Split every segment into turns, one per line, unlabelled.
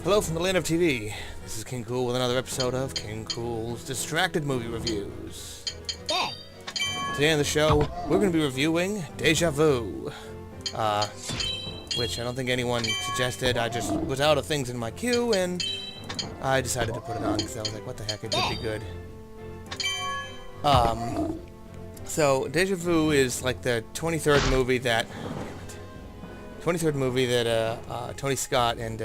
Hello from the land of TV. This is King Kool with another episode of King Kool's Distracted Movie Reviews. Today on the show, we're going to be reviewing Deja Vu. Which I don't think anyone suggested. I just was out of things in my queue, and I decided to put it on because I was like, what the heck, it could be good. So, Deja Vu is like the 23rd movie that... Tony Scott and,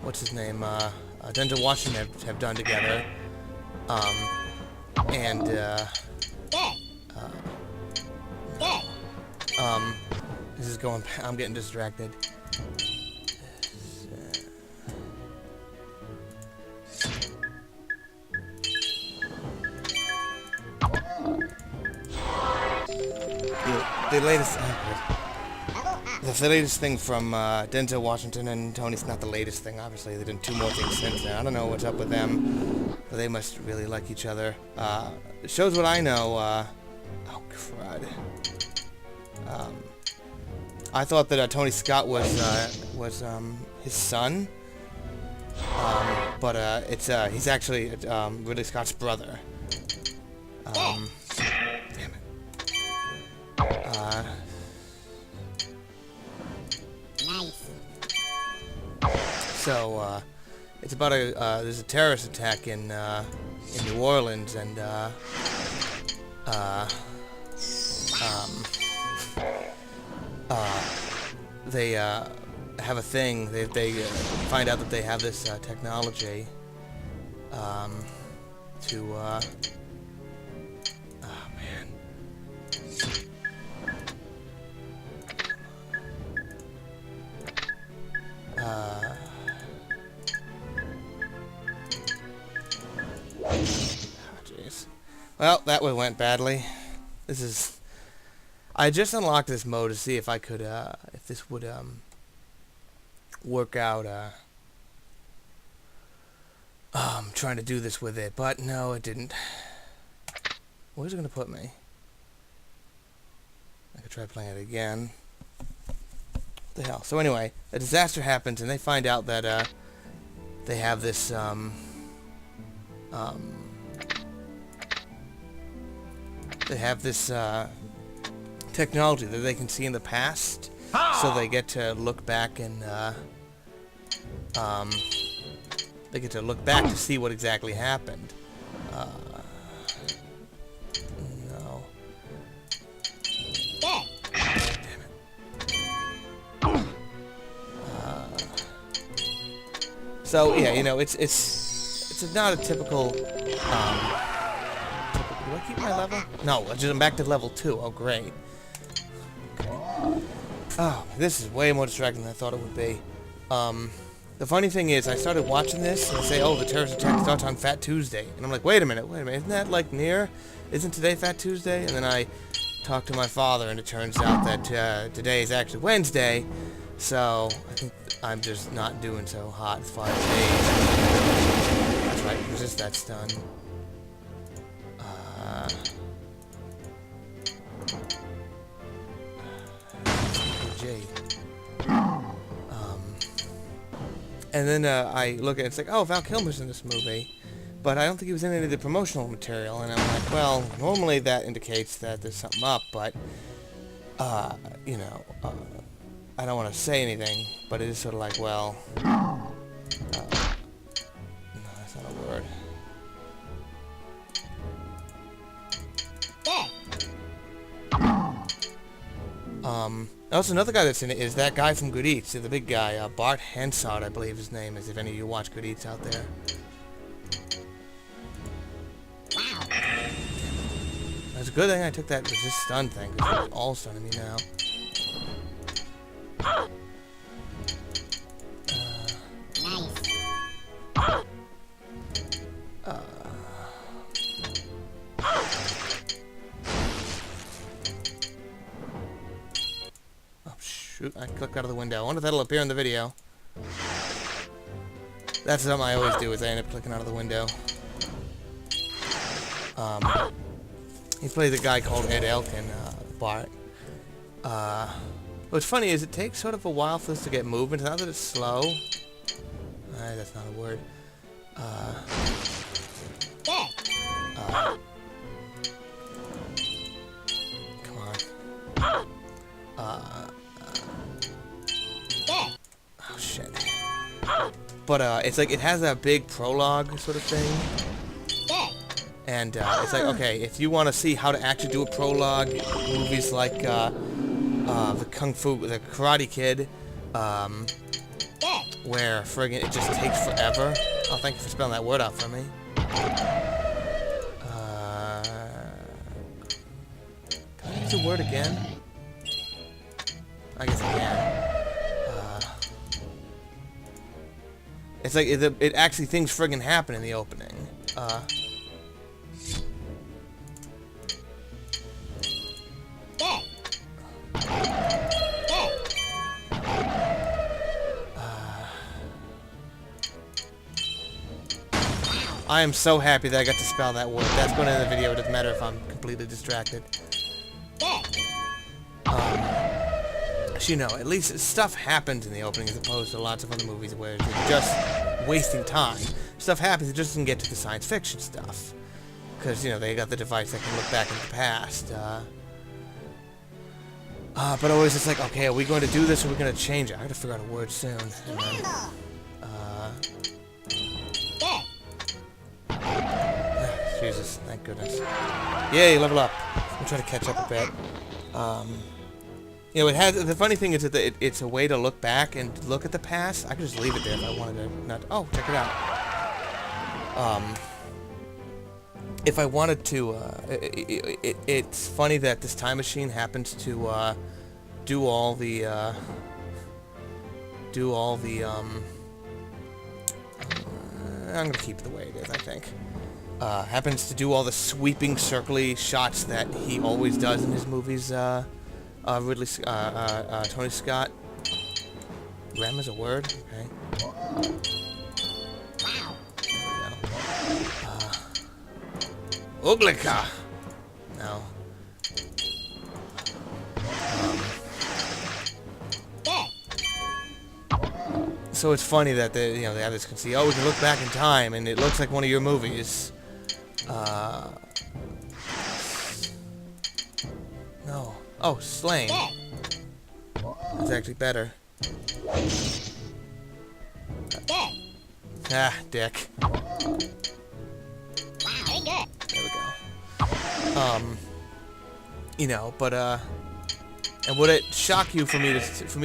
what's his name, Denzel Washington have done together. This is going, I'm getting distracted. The latest thing from Denzel Washington and Tony's not the latest thing, obviously. They've done two more things since then. I don't know what's up with them, but they must really like each other. It shows what I know. Oh, crud. I thought that Tony Scott was his son, but he's actually Ridley Scott's brother. Damn it. So, it's about there's a terrorist attack in New Orleans, and, they, have a thing. They find out that they have this, technology, to, oh, man. Well, that one went badly. This is... I just unlocked this mode to see if I could, if this would, work out, trying to do this with it, but no, it didn't. Where's it gonna put me? I could try playing it again. What the hell? So anyway, a disaster happens, and they find out that, they have this, technology that they can see in the past, so they get to look back and, they get to look back to see what exactly happened. No. Damn it. So, yeah, you know, it's not a typical, do I keep my level? No, I'm back to level 2. Oh, great. Okay. Oh, this is way more distracting than I thought it would be. The funny thing is, I started watching this, and they say, oh, the terrorist attack starts on Fat Tuesday. And I'm like, wait a minute, isn't that, like, near? Isn't today Fat Tuesday? And then I talked to my father, and it turns out that today is actually Wednesday, so I think I'm just not doing so hot as far as days. That's right, resist that stun. And then I look at it, it's like, oh, Val Kilmer's in this movie, but I don't think he was in any of the promotional material, and I'm like, well, normally that indicates that there's something up, but, you know, I don't want to say anything, but it is sort of like, well, no, that's not a word. Also, another guy that's in it is that guy from Good Eats, the big guy, Bart Hansard, I believe his name is, if any of you watch Good Eats out there. Wow. It's a good thing I took that resist stun thing, because it's all stunning me now. Shoot, I clicked out of the window. I wonder if that'll appear in the video. That's something I always do, is I end up clicking out of the window. He plays a guy called Ed Elkin, Bart. What's funny is it takes sort of a while for this to get moving. Now that it's slow. That's not a word. Come on. Oh shit. But it's like it has that big prologue sort of thing. And it's like, okay, if you want to see how to actually do a prologue, movies like the the Karate Kid, where friggin' it just takes forever. Oh, thank you for spelling that word out for me. Can I use the word again? I guess I can. It's like it actually things friggin' happen in the opening. I am so happy that I got to spell that word. That's going to end the video. It doesn't matter if I'm completely distracted. So, you know, at least stuff happens in the opening as opposed to lots of other movies where it's just wasting time. Stuff happens, it just doesn't get to the science fiction stuff. Because, you know, they got the device that can look back into the past. But always it's like, okay, are we going to do this or are we going to change it? I gotta figure out a word soon. And then, Jesus, thank goodness. Yay, level up. I'm trying to catch up a bit. You know, it has. The funny thing is that it's a way to look back and look at the past. I could just leave it there if I wanted to. Not. Oh, check it out. If I wanted to, it's funny that this time machine happens to do all the. I'm gonna keep it the way it is, I think. Happens to do all the sweeping, circly shots that he always does in his movies. Tony Scott. Ram is a word? Okay. Uglika! No. So it's funny that the others can see, oh, we can look back in time, and it looks like one of your movies. No. Oh, Slain. That's actually better. Ah, dick. There we go. You know, but and would it shock you for me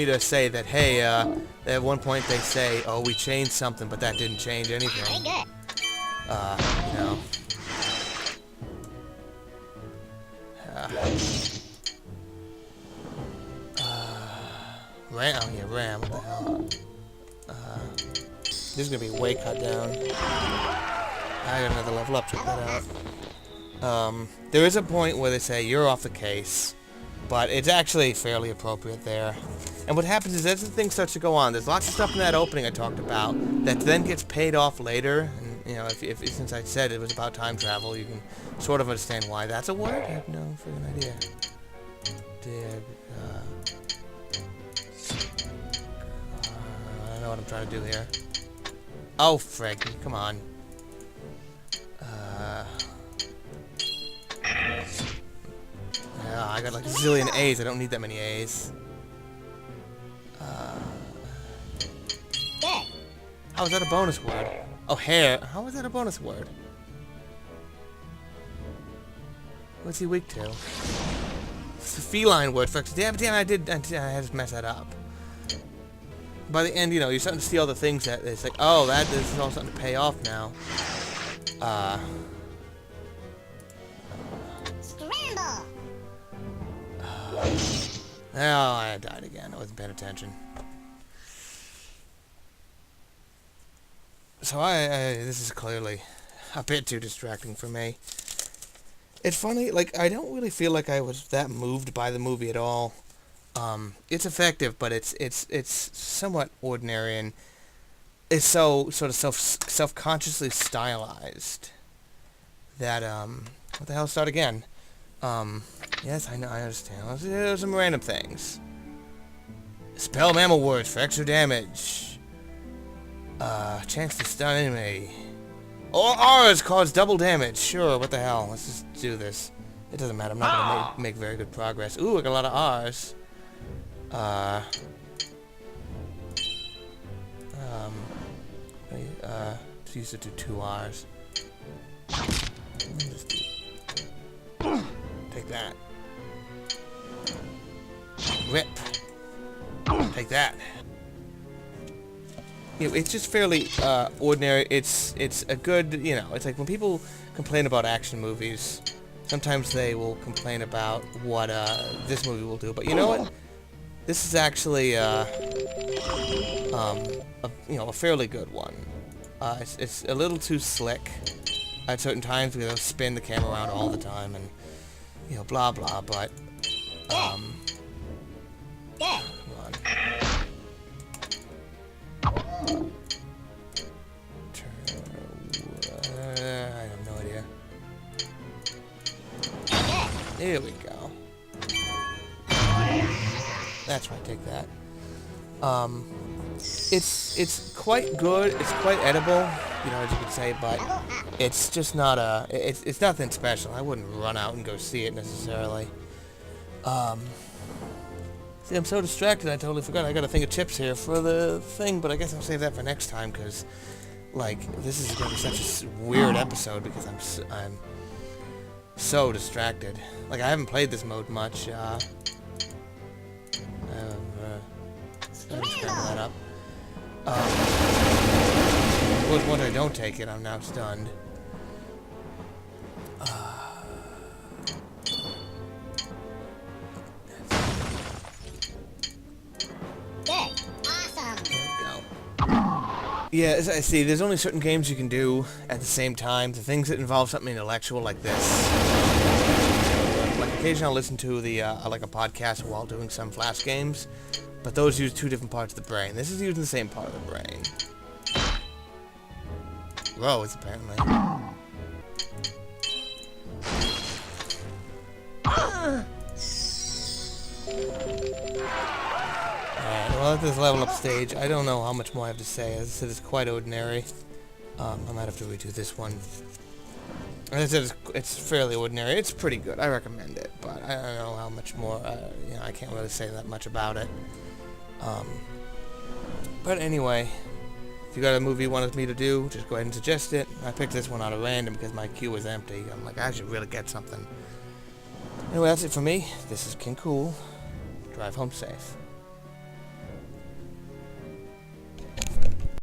to say that, hey, at one point they say, oh, we changed something, but that didn't change anything. You know. Ram, oh yeah, Ram, what the hell? This is gonna be way cut down. I got another level up, check that out. There is a point where they say, you're off the case, but it's actually fairly appropriate there. And what happens is, as the thing starts to go on, there's lots of stuff in that opening I talked about that then gets paid off later. And, you know, if since I said it was about time travel, you can sort of understand why that's a word. I have no freaking idea. I don't know what I'm trying to do here. Oh, frig, come on. Yeah, I got like a zillion A's. I don't need that many A's. How is that a bonus word? Oh, hair. How is that a bonus word? What's he weak to? It's a feline word. Damn, I had to mess that up. By the end, you know, you're starting to see all the things that it's like, oh, this is all starting to pay off now.
Scramble.
Oh, I died again. I wasn't paying attention. So this is clearly a bit too distracting for me. It's funny, like, I don't really feel like I was that moved by the movie at all. It's effective, but it's somewhat ordinary, and it's so sort of self-consciously stylized that what the hell? Start again. Yes, I know, I understand. There's some random things. Spell mammal words for extra damage. Chance to stun enemy. Or R's cause double damage. Sure, what the hell. Let's just do this. It doesn't matter. I'm not going to make very good progress. Ooh, I got a lot of R's. Just use it to 2 R's. Just take that. Whip. Take that. You know, it's just fairly ordinary. It's a good, you know, it's like when people complain about action movies, sometimes they will complain about what this movie will do. But you know what? This is actually a fairly good one. It's a little too slick at certain times because they'll spin the camera around all the time and, you know, blah blah. But come on. I have no idea. There we go. That's right, take that. It's quite good. It's quite edible, you know, as you could say, but it's just not it's nothing special. I wouldn't run out and go see it necessarily. See, I'm so distracted, I totally forgot. I got a thing of chips here for the thing, but I guess I'll save that for next time, because, like, this is going to be such a weird episode, because I'm so distracted. Like, I haven't played this mode much. Let me scramble that up. Once I don't take it, I'm now stunned. Yeah, as I see, there's only certain games you can do at the same time. The things that involve something intellectual like this. Like, occasionally I'll listen to the, like a podcast while doing some Flash games, but those use 2 different parts of the brain. This is using the same part of the brain. Rows, apparently. Well, at this level up stage, I don't know how much more I have to say. As I said, it's quite ordinary. I might have to redo this one. As I said, it's fairly ordinary. It's pretty good. I recommend it, but I don't know how much more. You know, I can't really say that much about it. But anyway, if you got a movie you wanted me to do, just go ahead and suggest it. I picked this one out of random because my queue was empty. I'm like, I should really get something. Anyway, that's it for me. This is King Kool. Drive home safe.